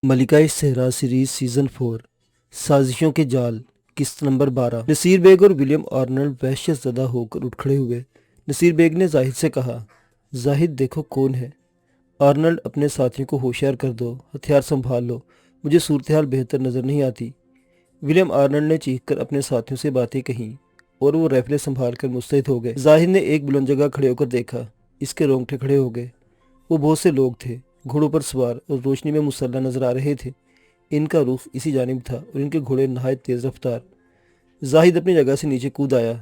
ملکہ صحرا series season 4 سازشوں کے جال قسط نمبر 12۔ نصیر بیگ اور ولیم آرنلڈ وحشت زدہ ہو کر اٹھ کھڑے ہوئے۔ نصیر بیگ نے زاہد سے کہا، زاہد دیکھو کون ہے۔ آرنلڈ اپنے ساتھیوں کو ہوشیار کر دو، ہتھیار سنبھال لو، مجھے صورتحال بہتر نظر نہیں آتی۔ ولیم آرنلڈ نے چیخ کر اپنے ساتھیوں سے باتیں کہیں اور وہ رائفلیں سنبھال کر مستعد ہو گئے۔ زاہد نے ایک بلند جگہ کھڑے ہو کر دیکھا، اس کے رونگٹے کھڑے ہو گئے۔ وہ بہت سے لوگ تھے، گھوڑوں پر سوار اور روشنی میں مسلح نظر آ رہے تھے۔ ان کا رخ اسی جانب تھا اور ان کے گھوڑے نہایت تیز رفتار۔ زاہد اپنی جگہ سے نیچے کود آیا۔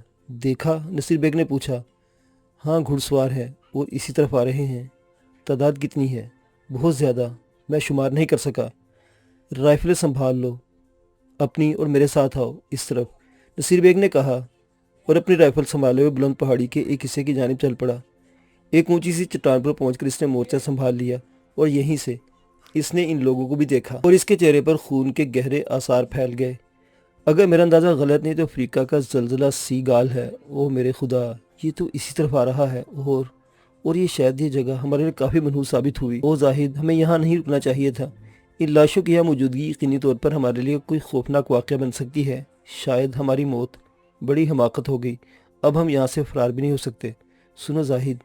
دیکھا؟ نصیر بیگ نے پوچھا۔ ہاں، گھڑ سوار ہیں اور اسی طرف آ رہے ہیں۔ تعداد کتنی ہے؟ بہت زیادہ، میں شمار نہیں کر سکا۔ رائفلیں سنبھال لو، اپنی اور میرے ساتھ آؤ، اس طرف، نصیر بیگ نے کہا اور اپنی رائفل سنبھالے ہوئے بلند پہاڑی کے ایک حصے کی جانب چل پڑا۔ ایک اونچی سی چٹان پر پہنچ کر اس نے مورچہ سنبھال لیا اور یہیں سے اس نے ان لوگوں کو بھی دیکھا اور اس کے چہرے پر خون کے گہرے آثار پھیل گئے۔ اگر میرا اندازہ غلط نہیں تو افریقہ کا زلزلہ سی گال ہے۔ اوہ میرے خدا، یہ تو اسی طرف آ رہا ہے اور یہ شاید یہ جگہ ہمارے لیے کافی منحوس ثابت ہوئی۔ اوہ زاہد، ہمیں یہاں نہیں رکنا چاہیے تھا۔ ان لاشوں کی یہاں موجودگی یقینی طور پر ہمارے لیے کوئی خوفناک واقعہ بن سکتی ہے۔ شاید ہماری موت بڑی حماقت ہو گئی۔ اب ہم یہاں سے فرار بھی نہیں ہو سکتے۔ سنو زاہد،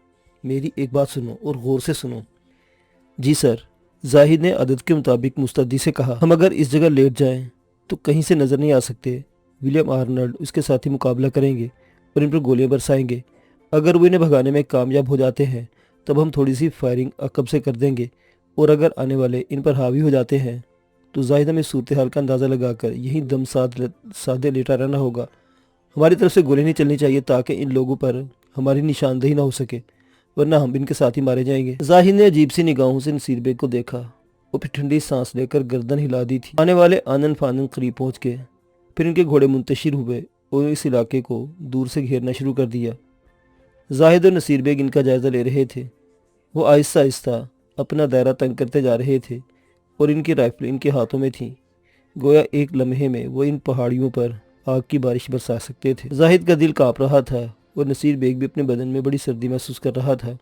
میری ایک بات سنو اور غور سے سنو۔ جی سر، زاہد نے عادت کے مطابق مستعدی سے کہا۔ ہم اگر اس جگہ لیٹ جائیں تو کہیں سے نظر نہیں آ سکتے۔ ولیم آرنلڈ اس کے ساتھی مقابلہ کریں گے اور ان پر گولیاں برسائیں گے۔ اگر وہ انہیں بھگانے میں کامیاب ہو جاتے ہیں تب ہم تھوڑی سی فائرنگ عقب سے کر دیں گے، اور اگر آنے والے ان پر حاوی ہو جاتے ہیں تو زاہد ہمیں صورتحال کا اندازہ لگا کر یہیں دم سادے لیٹا رہنا ہوگا۔ ہماری طرف سے گولی نہیں چلنی چاہیے تاکہ ان لوگوں پر ہماری نشاندہی نہ ہو سکے، ورنہ ہم ان کے ساتھ ہی مارے جائیں گے۔ زاہد نے عجیب سی نگاہوں سے نصیر بیگ کو دیکھا۔ وہ پھر ٹھنڈی سانس لے کر گردن ہلا دی تھی۔ آنے والے آنن فانن قریب پہنچ گئے، پھر ان کے گھوڑے منتشر ہوئے اور اس علاقے کو دور سے گھیرنا شروع کر دیا۔ زاہد اور نصیر بیگ ان کا جائزہ لے رہے تھے۔ وہ آہستہ آہستہ اپنا دائرہ تنگ کرتے جا رہے تھے اور ان کی رائفل ان کے ہاتھوں میں تھیں۔ گویا ایک لمحے میں وہ ان پہاڑیوں پر آگ کی بارش برسا سکتے تھے۔ زاہد کا دل کانپ رہا تھا اور نصیر بیگ بھی اپنے بدن میں بڑی سردی محسوس کر رہا تھا۔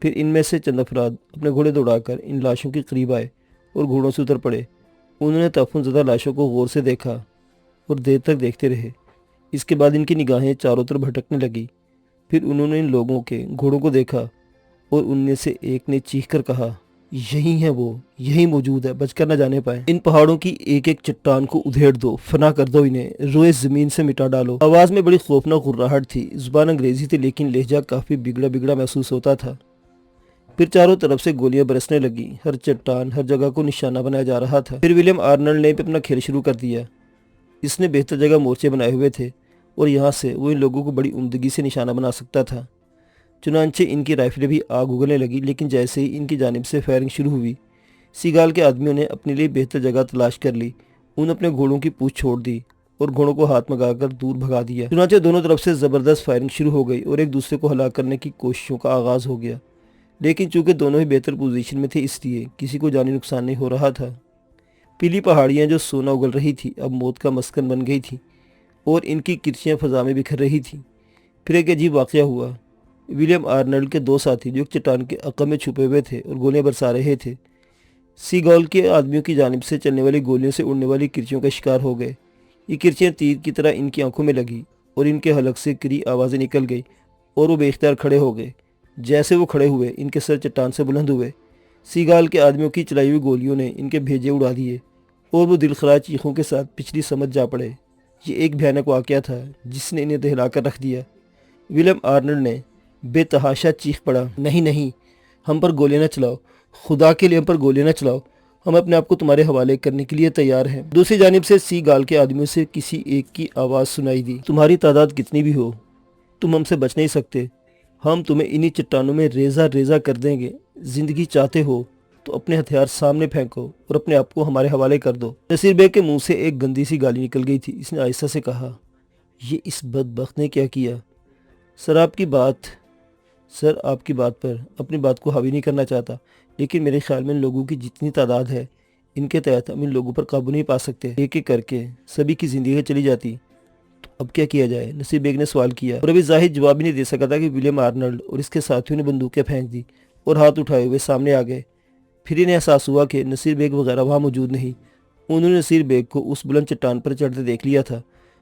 پھر ان میں سے چند افراد اپنے گھوڑے دوڑا کر ان لاشوں کے قریب آئے اور گھوڑوں سے اتر پڑے۔ انہوں نے تعفن زدہ لاشوں کو غور سے دیکھا اور دیر تک دیکھتے رہے۔ اس کے بعد ان کی نگاہیں چاروں طرف بھٹکنے لگی۔ پھر انہوں نے ان لوگوں کے گھوڑوں کو دیکھا اور ان میں سے ایک نے چیخ کر کہا، یہی ہے وہ، یہی موجود ہے، بچ کر نہ جانے پائیں۔ ان پہاڑوں کی ایک ایک چٹان کو ادھیڑ دو، فنا کر دو، انہیں روئے زمین سے مٹا ڈالو۔ آواز میں بڑی خوفناک غراہٹ تھی۔ زبان انگریزی تھی لیکن لہجہ کافی بگڑا بگڑا محسوس ہوتا تھا۔ پھر چاروں طرف سے گولیاں برسنے لگیں، ہر چٹان، ہر جگہ کو نشانہ بنایا جا رہا تھا۔ پھر ولیم آرنلڈ نے اپنا کھیل شروع کر دیا۔ اس نے بہتر جگہ مورچے بنائے ہوئے تھے اور یہاں سے وہ ان لوگوں کو بڑی عمدگی سے نشانہ بنا سکتا تھا۔ چنانچہ ان کی رائفلیں بھی آگ اگلنے لگی، لیکن جیسے ہی ان کی جانب سے فائرنگ شروع ہوئی، سیگال کے آدمیوں نے اپنے لیے بہتر جگہ تلاش کر لی۔ انہوں نے اپنے گھوڑوں کی پوچھ چھوڑ دی اور گھوڑوں کو ہاتھ مگا کر دور بھگا دیا۔ چنانچہ دونوں طرف سے زبردست فائرنگ شروع ہو گئی اور ایک دوسرے کو ہلاک کرنے کی کوششوں کا آغاز ہو گیا، لیکن چونکہ دونوں ہی بہتر پوزیشن میں تھے اس لیے کسی کو جانی نقصان نہیں ہو رہا تھا۔ پیلی پہاڑیاں جو سونا اگل رہی تھی اب موت کا مسکن بن گئی تھیں اور ان کی کرچیاں فضا میں بکھر رہی تھیں۔ پھر ایک عجیب واقعہ ہوا۔ ولیم آرنلڈ کے دو ساتھی جو ایک چٹان کے عقب میں چھپے ہوئے تھے اور گولیاں برسا رہے تھے، سیگال کے آدمیوں کی جانب سے چلنے والی گولیوں سے اڑنے والی کرچیوں کا شکار ہو گئے۔ یہ کرچیاں تیر کی طرح ان کی آنکھوں میں لگی اور ان کے حلق سے کری آوازیں نکل گئی اور وہ بے اختیار کھڑے ہو گئے۔ جیسے وہ کھڑے ہوئے ان کے سر چٹان سے بلند ہوئے۔ سیگال کے آدمیوں کی چلائی ہوئی گولیوں نے ان کے بھیجے اڑا دیے اور وہ دلخراش چیخوں کے ساتھ پچھلی سمت جا پڑے۔ یہ ایک بھیانک واقعہ تھا جس نے انہیں دہلا کر رکھ دیا۔ ولیم آرنلڈ نے بے تحاشا چیخ پڑا، نہیں نہیں، ہم پر گولیاں نہ چلاؤ، خدا کے لیے ہم پر گولیاں نہ چلاؤ، ہم اپنے آپ کو تمہارے حوالے کرنے کے لیے تیار ہیں۔ دوسری جانب سے سی گال کے آدمیوں سے کسی ایک کی آواز سنائی دی، تمہاری تعداد کتنی بھی ہو تم ہم سے بچ نہیں سکتے، ہم تمہیں انہی چٹانوں میں ریزہ ریزہ کر دیں گے۔ زندگی چاہتے ہو تو اپنے ہتھیار سامنے پھینکو اور اپنے آپ کو ہمارے حوالے کر دو۔ نصیر بیگ کے منہ سے ایک گندی سی گالی نکل گئی تھی۔ اس نے آہستہ سے کہا، یہ اس بدبخت نے کیا کیا؟ سر آپ کی بات پر اپنی بات کو حاوی نہیں کرنا چاہتا، لیکن میرے خیال میں ان لوگوں کی جتنی تعداد ہے ان کے تحت ہم ان لوگوں پر قابو نہیں پا سکتے۔ ایک ایک کر کے سبھی کی زندگی چلی جاتی تو اب کیا کیا جائے؟ نصیر بیگ نے سوال کیا، اور ابھی زاہد جواب بھی نہیں دے سکا تھا کہ ولیم آرنلڈ اور اس کے ساتھیوں نے بندوقیں پھینک دی اور ہاتھ اٹھائے ہوئے سامنے آ گئے۔ پھر انہیں احساس ہوا کہ نصیر بیگ وغیرہ وہاں موجود نہیں۔ انہوں نے نصیر بیگ کو اس بلند چٹان پر چڑھتے دیکھ لیا تھا۔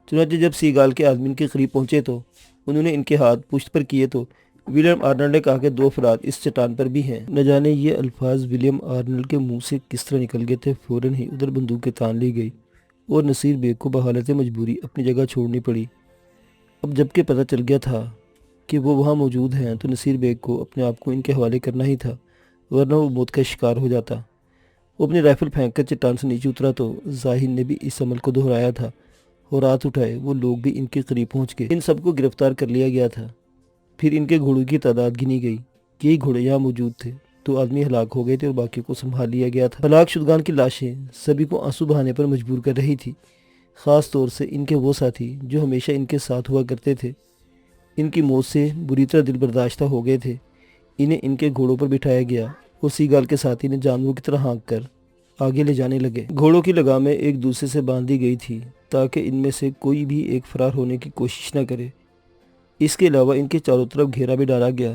چنانچہ جب سیگال کے آدمی ان کے قریب پہنچے تو انہوں نے ان کے ہاتھ پشت پر کیے تو ولیم آرنلڈ نے کہا کہ 2 افراد اس چٹان پر بھی ہیں۔ نہ جانے یہ الفاظ ولیم آرنلڈ کے منہ سے کس طرح نکل گئے تھے، فوراً ہی ادھر بندوق کے تان لی گئی اور نصیر بیگ کو بحالت مجبوری اپنی جگہ چھوڑنی پڑی۔ اب جب کہ پتہ چل گیا تھا کہ وہ وہاں موجود ہیں تو نصیر بیگ کو اپنے آپ کو ان کے حوالے کرنا ہی تھا، ورنہ وہ موت کا شکار ہو جاتا۔ وہ اپنی رائفل پھینک کر چٹان سے نیچے اترا تو زاہد نے بھی اس عمل کو دہرایا تھا اور ہاتھ اٹھائے وہ لوگ بھی ان کے قریب پہنچ گئے۔ ان سب کو گرفتار کر لیا گیا تھا۔ پھر ان کے گھوڑوں کی تعداد گنی گئی۔ یہی گھوڑے یہاں موجود تھے۔ 2 آدمی ہلاک ہو گئے تھے اور باقی کو سنبھال لیا گیا تھا۔ ہلاک شدگان کی لاشیں سبھی کو آنسو بہانے پر مجبور کر رہی تھی، خاص طور سے ان کے وہ ساتھی جو ہمیشہ ان کے ساتھ ہوا کرتے تھے۔ ان کی موت سے بری طرح دل برداشتہ ہو گئے تھے۔ انہیں ان کے گھوڑوں پر بٹھایا گیا اور سیگال کے ساتھی نے جانوروں کی طرح ہانک کر آگے لے جانے لگے۔ گھوڑوں کی لگامیں ایک دوسرے سے باندھ دی گئی تھی تاکہ ان میں سے کوئی بھی ایک فرار ہونے کی کوشش نہ کرے۔ اس کے علاوہ ان کے چاروں طرف گھیرا بھی ڈالا گیا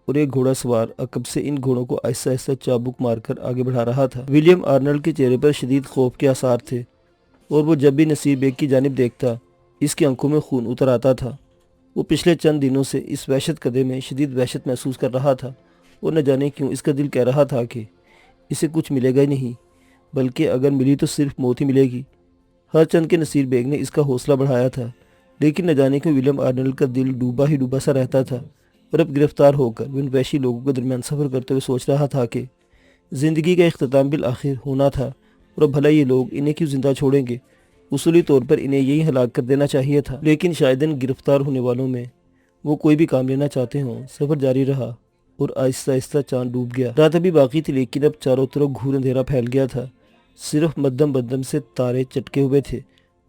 اور ایک گھوڑا سوار عقب سے ان گھوڑوں کو آہستہ آہستہ چابک مار کر آگے بڑھا رہا تھا۔ ولیم آرنلڈ کے چہرے پر شدید خوف کے آثار تھے اور وہ جب بھی نصیر بیگ کی جانب دیکھتا اس کی آنکھوں میں خون اتر آتا تھا۔ وہ پچھلے چند دنوں سے اس وحشت قدے میں شدید وحشت محسوس کر رہا تھا اور نہ جانے کیوں اس کا دل کہہ رہا تھا کہ اسے کچھ ملے گا ہی نہیں، بلکہ اگر ملی تو صرف موت ہی ملے گی۔ ہر چند کے نصیر بیگ نے اس کا حوصلہ بڑھایا تھا، لیکن نہ جانے کیوں ولیم آرنلڈ کا دل ڈوبا ہی ڈوبا سا رہتا تھا اور اب گرفتار ہو کر وہ ان وحشی لوگوں کے درمیان سفر کرتے ہوئے سوچ رہا تھا کہ زندگی کا اختتام بالآخر ہونا تھا اور اب بھلا یہ لوگ انہیں کیوں زندہ چھوڑیں گے؟ اصولی طور پر انہیں یہی ہلاک کر دینا چاہیے تھا، لیکن شاید ان گرفتار ہونے والوں میں وہ کوئی بھی کام لینا چاہتے ہوں۔ سفر جاری رہا اور آہستہ آہستہ چاند ڈوب گیا۔ رات ابھی باقی تھی لیکن اب چاروں طرف گھور اندھیرا پھیل گیا تھا۔ صرف مدھم مدھم سے تارے چٹکے ہوئے تھے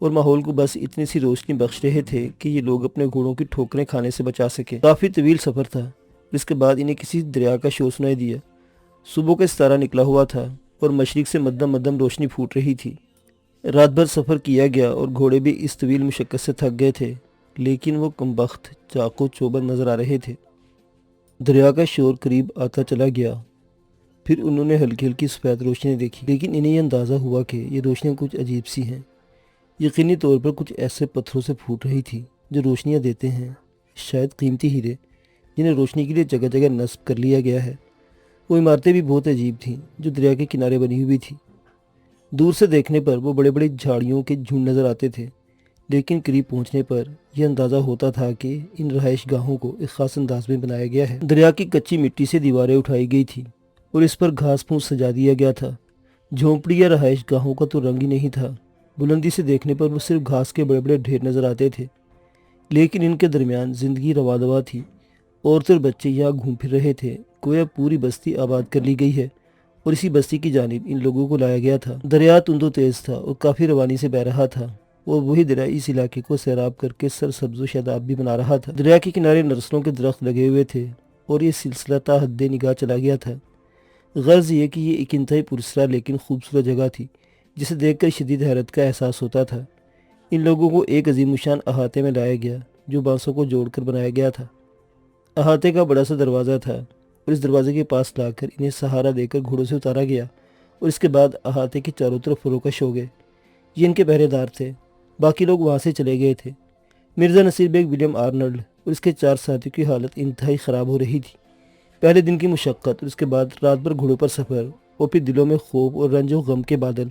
اور ماحول کو بس اتنی سی روشنی بخش رہے تھے کہ یہ لوگ اپنے گھوڑوں کی ٹھوکریں کھانے سے بچا سکے۔ کافی طویل سفر تھا۔ اس کے بعد انہیں کسی دریا کا شور سنائی دیا۔ صبح کا ستارہ نکلا ہوا تھا اور مشرق سے مدھم مدھم روشنی پھوٹ رہی تھی۔ رات بھر سفر کیا گیا اور گھوڑے بھی اس طویل مشقت سے تھک گئے تھے، لیکن وہ کمبخت چاقو چوبند نظر آ رہے تھے۔ دریا کا شور قریب آتا چلا گیا۔ پھر انہوں نے ہلکی ہلکی سفید روشنی دیکھی، لیکن انہیں یہ اندازہ ہوا کہ یہ روشنیاں کچھ عجیب سی ہیں۔ یقینی طور پر کچھ ایسے پتھروں سے پھوٹ رہی تھی جو روشنیاں دیتے ہیں، شاید قیمتی ہیرے جنہیں روشنی کے لیے جگہ جگہ نصب کر لیا گیا ہے۔ وہ عمارتیں بھی بہت عجیب تھیں جو دریا کے کنارے بنی ہوئی تھی۔ دور سے دیکھنے پر وہ بڑے بڑے جھاڑیوں کے جھنڈ نظر آتے تھے، لیکن قریب پہنچنے پر یہ اندازہ ہوتا تھا کہ ان رہائش گاہوں کو ایک خاص انداز میں بنایا گیا ہے۔ دریا کی کچی مٹی سے دیواریں اٹھائی گئی تھی اور اس پر گھاس پھوس سجا دیا گیا تھا۔ جھونپڑی یا رہائش گاہوں کا تو رنگ ہی نہیں تھا۔ بلندی سے دیکھنے پر وہ صرف گھاس کے بڑے بڑے ڈھیر نظر آتے تھے، لیکن ان کے درمیان زندگی روا دوا تھی۔ عورتیں اور بچے یہاں گھوم پھر رہے تھے، گویا پوری بستی آباد کر لی گئی ہے اور اسی بستی کی جانب ان لوگوں کو لایا گیا تھا۔ دریا تند و تیز تھا اور کافی روانی سے بہہ رہا تھا اور وہی دریا اس علاقے کو سیراب کر کے سرسبز و شاداب بھی بنا رہا تھا۔ دریا کے کنارے نرسلوں کے درخت لگے ہوئے تھے اور یہ سلسلہ تا حد نگاہ چلا گیا تھا۔ غرض یہ کہ یہ ایک انتہائی پراسرار لیکن خوبصورت جگہ تھی جسے دیکھ کر شدید حیرت کا احساس ہوتا تھا۔ ان لوگوں کو ایک عظیم الشان احاطے میں لایا گیا جو بانسوں کو جوڑ کر بنایا گیا تھا۔ احاطے کا بڑا سا دروازہ تھا اور اس دروازے کے پاس لا کر انہیں سہارا دے کر گھوڑوں سے اتارا گیا اور اس کے بعد احاطے کے چاروں طرف فروکش ہو گئے۔ یہ ان کے پہرے دار تھے۔ باقی لوگ وہاں سے چلے گئے تھے۔ مرزا نصیر بیگ، ولیم آرنلڈ اور اس کے 4 ساتھیوں کی حالت انتہائی خراب ہو رہی تھی۔ پہلے دن کی مشقت اور اس کے بعد رات بھر گھوڑوں پر سفر اور پھر دلوں میں خوف اور رنج و غم کے بادل،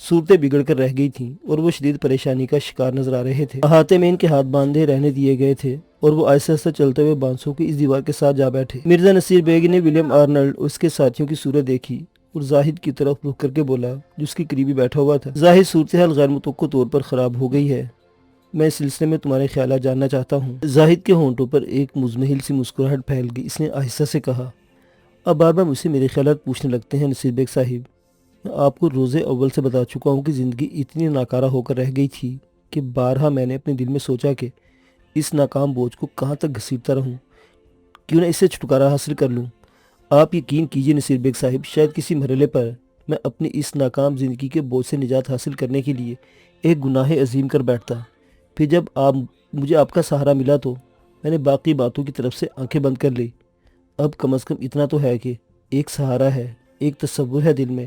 صورتیں بگڑ کر رہ گئی تھیں اور وہ شدید پریشانی کا شکار نظر آ رہے تھے۔ احاطے میں ان کے ہاتھ باندھے رہنے دیے گئے تھے اور وہ آہستہ آہستہ چلتے ہوئے بانسوں کی اس دیوار کے ساتھ جا بیٹھے۔ مرزا نصیر بیگ نے ولیم آرنلڈ اور اس کے ساتھیوں کی صورت دیکھی اور زاہد کی طرف رخ کر کے بولا جو اس کے قریبی بیٹھا ہوا تھا، زاہد صورتحال غیر متوقع طور پر خراب ہو گئی ہے، میں اس سلسلے میں تمہارے خیالات جاننا چاہتا ہوں۔ زاہد کے ہونٹوں پر ایک مزمحل سی مسکراہٹ پھیل گئی۔ اس نے آہستہ سے کہا، اب بار بار مجھ سے میرے خیالات پوچھنے لگتے ہیں نصیر بیگ صاحب۔ میں آپ کو روز اول سے بتا چکا ہوں کہ زندگی اتنی ناکارہ ہو کر رہ گئی تھی کہ بارہا میں نے اپنے دل میں سوچا کہ اس ناکام بوجھ کو کہاں تک گھسیٹتا رہوں، کیوں نہ اس سے چھٹکارا حاصل کر لوں۔ آپ یقین کیجئے نصیر بیگ صاحب، شاید کسی مرحلے پر میں اپنی اس ناکام زندگی کے بوجھ سے نجات حاصل کرنے کے لیے ایک گناہ عظیم کر بیٹھتا۔ پھر جب مجھے آپ کا سہارا ملا تو میں نے باقی باتوں کی طرف سے آنکھیں بند کر لی۔ اب کم از کم اتنا تو ہے کہ ایک سہارا ہے ایک تصور ہے دل میں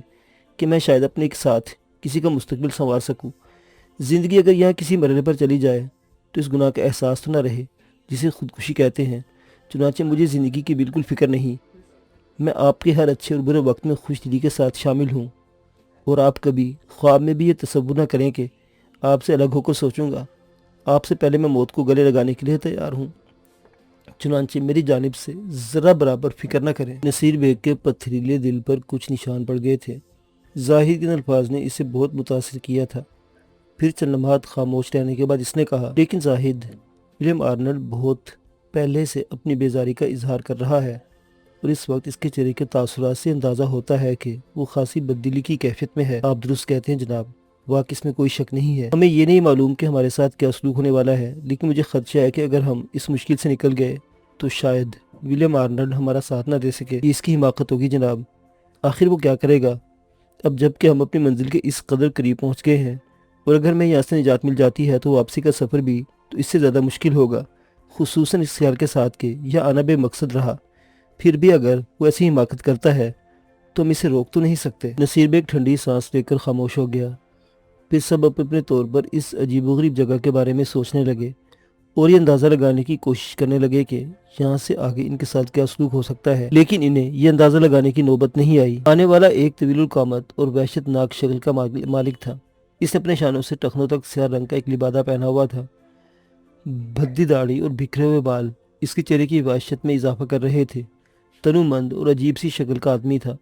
کہ میں شاید اپنے ایک ساتھ کسی کا مستقبل سنوار سکوں۔ زندگی اگر یہاں کسی مرحلے پر چلی جائے تو اس گناہ کا احساس تو نہ رہے جسے خودکشی کہتے ہیں۔ چنانچہ مجھے زندگی کی بالکل فکر نہیں۔ میں آپ کے ہر اچھے اور برے وقت میں خوش دلی کے ساتھ شامل ہوں، اور آپ کبھی خواب میں بھی یہ تصور نہ کریں کہ آپ سے الگ ہو کر سوچوں گا۔ آپ سے پہلے میں موت کو گلے لگانے کے لیے تیار ہوں، چنانچہ میری جانب سے ذرا برابر فکر نہ کریں۔ نصیر بیگ کے پتھریلے دل پر کچھ نشان پڑ گئے تھے۔ زاہد کے ان الفاظ نے اسے بہت متاثر کیا تھا۔ پھر چند لمحات خاموش رہنے کے بعد اس نے کہا، لیکن زاہد، ولیم آرنلڈ بہت پہلے سے اپنی بیزاری کا اظہار کر رہا ہے، اور اس وقت اس کے چہرے کے تاثرات سے اندازہ ہوتا ہے کہ وہ خاصی بددلی کی کیفیت میں ہے۔ آپ درست کہتے ہیں جناب، واقعی اس میں کوئی شک نہیں ہے۔ ہمیں یہ نہیں معلوم کہ ہمارے ساتھ کیا سلوک ہونے والا ہے، لیکن مجھے خدشہ ہے کہ اگر ہم اس مشکل سے نکل گئے تو شاید ولیم آرنلڈ ہمارا ساتھ نہ دے سکے۔ یہ اس کی حماقت ہوگی جناب۔ آخر وہ کیا کرے گا اب جب کہ ہم اپنی منزل کے اس قدر قریب پہنچ گئے ہیں؟ اور اگر میں یہاں سے نجات مل جاتی ہے تو واپسی کا سفر بھی تو اس سے زیادہ مشکل ہوگا، خصوصاً اس خیال کے ساتھ کہ یہ آنا بے مقصد رہا۔ پھر بھی اگر وہ ایسی حماقت کرتا ہے تو ہم اسے روک تو نہیں سکتے۔ نصیر بیگ ٹھنڈی سانس لے کر خاموش ہو گیا۔ پھر سب اپنے طور پر اس عجیب و غریب جگہ کے بارے میں سوچنے لگے اور یہ اندازہ لگانے کی کوشش کرنے لگے کہ یہاں سے آگے ان کے ساتھ کیا سلوک ہو سکتا ہے، لیکن انہیں یہ اندازہ لگانے کی نوبت نہیں آئی۔ آنے والا ایک طویل القامت اور وحشت ناک شکل کا مالک تھا۔ اس نے اپنے شانوں سے ٹخنوں تک سیاہ رنگ کا ایک لبادہ پہنا ہوا تھا۔ بھدی داڑھی اور بکھرے ہوئے بال اس کے چہرے کی وحشت میں اضافہ کر رہے تھے۔ تنو مند اور عجیب سی شکل کا آدمی تھا۔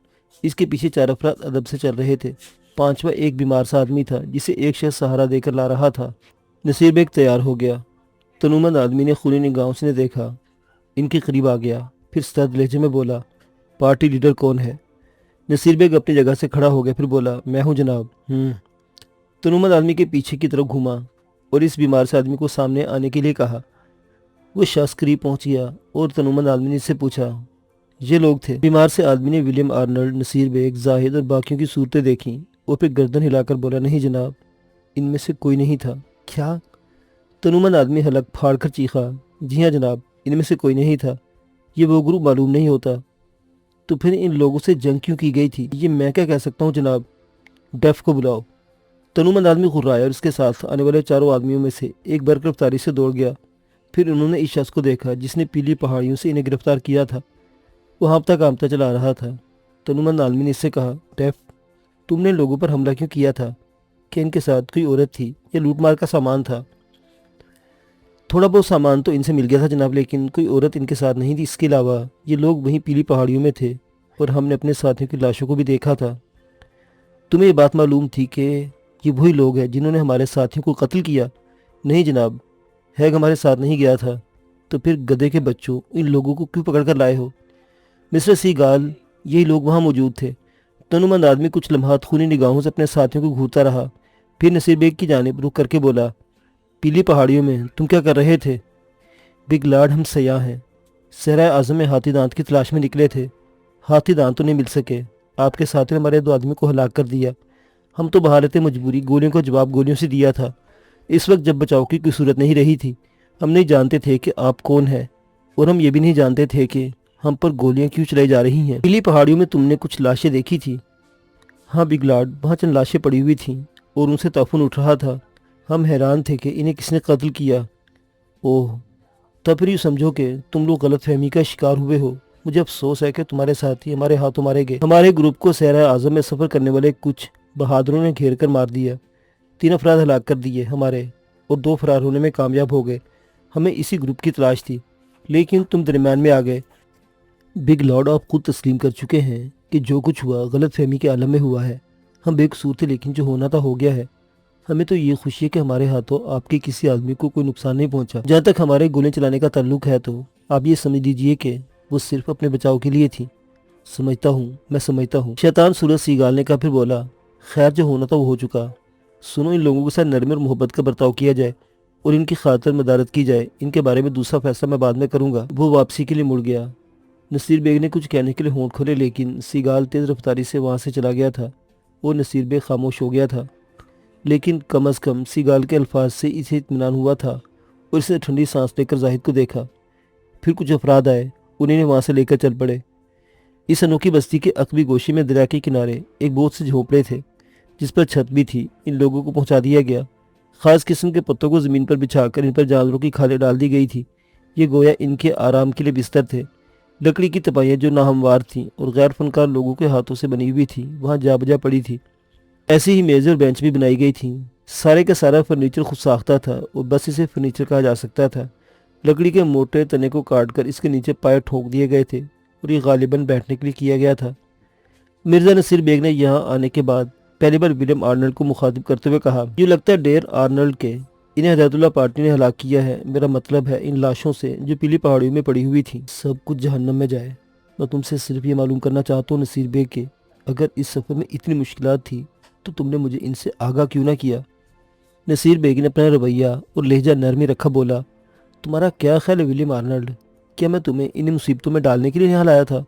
اس کے پیچھے 4 افراد ادب سے چل رہے تھے۔ 5واں ایک بیمار سا آدمی تھا جسے ایک شخص سہارا دے کر لا رہا تھا۔ نصیر بیگ تیار ہو گیا۔ تنومند آدمی نے خونی نگاہوں سے دیکھا، ان کے قریب آ گیا، پھر سرد لہجے میں بولا، پارٹی لیڈر کون ہے؟ نصیر بیگ اپنی جگہ سے کھڑا ہو گیا، پھر بولا، میں ہوں جناب۔ تنومند آدمی کے پیچھے کی طرف گھوما اور اس بیمار سے آدمی کو سامنے آنے کے لیے کہا۔ وہ شخص قریب پہنچ گیا اور تنومند آدمی نے اس سے پوچھا، یہ لوگ تھے؟ بیمار سے آدمی نے ولیم آرنلڈ، نصیر بیگ، زاہد اور باقیوں کی صورتیں دیکھیں اور پھر گردن ہلا کر بولا، نہیں جناب، ان میں سے کوئی نہیں تھا۔ کیا؟ تنومند آدمی حلق پھاڑ کر چیخا، جی ہاں جناب، ان میں سے کوئی نہیں تھا۔ یہ وہ گروپ معلوم نہیں ہوتا تو پھر ان لوگوں سے جنگ کیوں کی گئی تھی؟ یہ میں کیا کہہ سکتا ہوں جناب، ڈیف کو بلاؤ۔ تنومند آدمی غرایا اور اس کے ساتھ آنے والے 4 آدمیوں میں سے ایک برق رفتاری سے دوڑ گیا۔ پھر انہوں نے اس شخص کو دیکھا جس نے پیلی پہاڑیوں سے انہیں گرفتار کیا تھا۔ وہ ہانپتا کانپتا چلا رہا تھا۔ تنومند آدمی نے اس سے کہا، ڈیف، تم نے ان لوگوں پر حملہ کیوں کیا تھا؟ کہ ان کے ساتھ کوئی عورت تھی یا لوٹ مار کا سامان تھا؟ تھوڑا بہت سامان تو ان سے مل گیا تھا جناب، لیکن کوئی عورت ان کے ساتھ نہیں تھی۔ اس کے علاوہ یہ لوگ وہیں پیلی پہاڑیوں میں تھے اور ہم نے اپنے ساتھیوں کی لاشوں کو بھی دیکھا تھا۔ تمہیں یہ بات معلوم تھی کہ یہ وہی لوگ ہیں جنہوں نے ہمارے ساتھیوں کو قتل کیا؟ نہیں جناب، ہیگ ہمارے ساتھ نہیں گیا تھا۔ تو پھر گدھے کے بچوں، ان لوگوں کو کیوں پکڑ کر لائے ہو؟ مسٹر سیگال، یہی لوگ وہاں موجود تھے۔ تنومند آدمی کچھ لمحات خونی نگاہوں سے اپنے ساتھیوں کو گھورتا رہا، پھر نصیر بیگ کی جانب رخ کر کے بولا، پیلی پہاڑیوں میں تم کیا کر رہے تھے؟ بگ لارڈ، ہم سیاح ہیں، صحرائے اعظم میں ہاتھی دانت کی تلاش میں نکلے تھے۔ ہاتھی دانت تو نہیں مل سکے۔ آپ کے ساتھیوں نے ہمارے 2 آدمیوں کو ہلاک کر دیا۔ ہم تو بحالت مجبوری گولیوں کا جواب گولیوں سے دیا تھا۔ اس وقت جب بچاؤ کی کوئی صورت نہیں رہی تھی، ہم نہیں جانتے تھے کہ آپ کون ہیں، اور ہم یہ بھی نہیں جانتے تھے کہ ہم پر گولیاں کیوں چلائی جا رہی ہیں۔ پیلی پہاڑیوں میں تم نے کچھ لاشیں دیکھی تھی؟ ہاں بگ لارڈ، وہاں چند لاشیں پڑی ہوئی تھیں اور ان سے تعفن اٹھ رہا تھا۔ ہم حیران تھے کہ انہیں کس نے قتل کیا۔ اوہ، تب پھر یوں سمجھو کہ تم لوگ غلط فہمی کا شکار ہوئے ہو۔ مجھے افسوس ہے کہ تمہارے ساتھی ہمارے ہاتھوں مارے گئے۔ ہمارے گروپ کو صحرائے اعظم میں سفر کرنے والے کچھ بہادروں نے گھیر کر مار دیا۔ 3 افراد ہلاک کر دیے ہمارے، اور 2 فرار ہونے میں کامیاب ہو گئے۔ ہمیں اسی گروپ کی تلاش تھی، لیکن تم درمیان میں آ گئے۔ بگ لارڈ، آپ خود تسلیم کر چکے ہیں کہ جو کچھ ہوا غلط فہمی کے عالم میں ہوا ہے۔ ہم بے قصور تھے، لیکن جو ہونا تھا ہو گیا ہے۔ ہمیں تو یہ خوشی ہے کہ ہمارے ہاتھوں آپ کے کسی آدمی کو کوئی نقصان نہیں پہنچا۔ جہاں تک ہمارے گولیں چلانے کا تعلق ہے تو آپ یہ سمجھ لیجئے کہ وہ صرف اپنے بچاؤ کے لیے تھی۔ سمجھتا ہوں، میں سمجھتا ہوں، شیطان سورج سیگال نے کہا، پھر بولا، خیر جو ہونا تھا وہ ہو چکا۔ سنو، ان لوگوں کے ساتھ نرمی اور محبت کا برتاؤ کیا جائے اور ان کی خاطر مدارت کی جائے۔ ان کے بارے میں دوسرا فیصلہ میں بعد میں کروں گا۔ وہ واپسی کے لیے مڑ گیا۔ نصیر بیگ نے کچھ کہنے کے لیے ہونٹ کھولے، لیکن سیگال تیز رفتاری سے وہاں سے چلا گیا تھا اور نصیر بیگ خاموش ہو گیا تھا۔ لیکن کم از کم سیگال کے الفاظ سے اسے اطمینان ہوا تھا اور اس نے ٹھنڈی سانس لے کر زاہد کو دیکھا۔ پھر کچھ افراد آئے، انہیں وہاں سے لے کر چل پڑے۔ اس انوکھی بستی کے عقبی گوشے میں دریا کے کنارے ایک بہت سے جھونپڑے تھے جس پر چھت بھی تھی۔ ان لوگوں کو پہنچا دیا گیا۔ خاص قسم کے پتوں کو زمین پر بچھا کر ان پر جانوروں کی کھالیں ڈال دی گئی تھی۔ یہ گویا ان کے آرام کے لیے بستر تھے۔ لکڑی کی تپائیاں جو ناہموار تھیں اور غیر فنکار لوگوں کے ہاتھوں سے بنی ہوئی تھیں وہاں جا بجا پڑی تھی۔ ایسی ہی میزیں اور بینچ بھی بنائی گئی تھیں۔ سارے کا سارا فرنیچر خود ساختہ تھا اور بس اسے فرنیچر کہا جا سکتا تھا۔ لکڑی کے موٹے تنے کو کاٹ کر اس کے نیچے پائے ٹھوک دیے گئے تھے اور یہ غالباً بیٹھنے کے لیے کیا گیا تھا۔ مرزا نصیر بیگ نے یہاں آنے کے بعد پہلی بار ولیم آرنلڈ کو مخاطب کرتے ہوئے کہا، یوں لگتا ہے ڈیر آرنلڈ کے انہیں ہدایت اللہ پارٹی نے ہلاک کیا ہے۔ میرا مطلب ہے ان لاشوں سے جو پیلی پہاڑیوں میں پڑی ہوئی تھیں سب کچھ جہنم میں جائے۔ میں تم سے صرف یہ معلوم کرنا چاہتا ہوں نصیر بیگ کہ اگر اس سفر میں اتنی مشکلات تھی تو تم نے مجھے ان سے آگاہ کیوں نہ کیا؟ نصیر بیگ نے اپنا رویہ اور لہجہ نرمی رکھا بولا، تمہارا کیا خیال ہے ولیم آرنلڈ؟ کیا میں تمہیں ان مصیبتوں میں ڈالنے کے لیے یہاں لایا تھا؟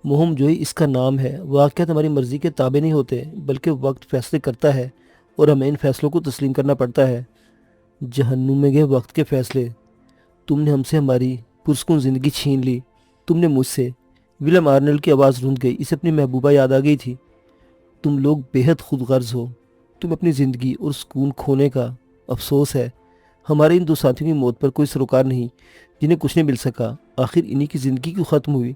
مہم جوئی اس کا نام ہے۔ واقعات ہماری مرضی کے تابع نہیں ہوتے بلکہ وقت فیصلے کرتا ہے اور ہمیں ان فیصلوں کو تسلیم کرنا پڑتا ہے۔ جہنم میں گئے وقت کے فیصلے۔ تم نے ہم سے ہماری پرسکون زندگی چھین لی۔ تم نے مجھ سے۔ ولیم آرنلڈ کی آواز رند گئی۔ اسے اپنی محبوبہ یاد آ گئی تھی۔ تم لوگ بے حد خود غرض ہو۔ تم اپنی زندگی اور سکون کھونے کا افسوس ہے۔ ہمارے ان دو ساتھیوں کی موت پر کوئی سروکار نہیں جنہیں کچھ نہیں مل سکا۔ آخر انہی کی زندگی کیوں ختم ہوئی؟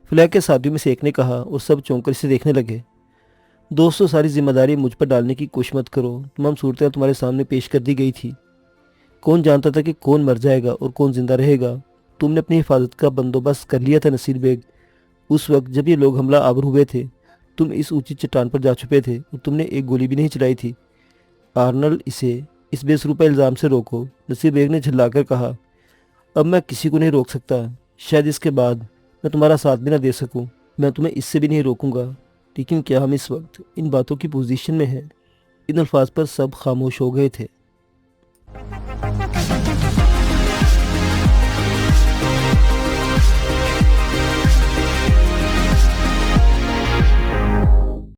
فلیگ کے ساتھیوں میں سے ایک نے کہا اور سب چونک کر اسے دیکھنے لگے۔ دوستو، ساری ذمہ داری مجھ پر ڈالنے کی کوشش مت کرو۔ تمام صورتیں تمہارے سامنے پیش کر دی گئی تھی۔ کون جانتا تھا کہ کون مر جائے گا اور کون زندہ رہے گا؟ تم نے اپنی حفاظت کا بندوبست کر لیا تھا نصیر بیگ۔ اس وقت جب یہ لوگ حملہ آور ہوئے تھے تم اس اونچی چٹان پر جا چھپے تھے اور تم نے ایک گولی بھی نہیں چلائی تھی۔ آرنلڈ، اسے اس بے سروپا الزام سے روکو، نصیر بیگ نے جھلا کر کہا۔ اب میں کسی کو نہیں روک سکتا۔ شاید اس کے بعد میں تمہارا ساتھ بھی نہ دے سکوں۔ میں تمہیں اس سے بھی نہیں روکوں گا، لیکن کیا ہم اس وقت ان باتوں کی پوزیشن میں ہیں؟ ان الفاظ پر سب خاموش ہو گئے تھے۔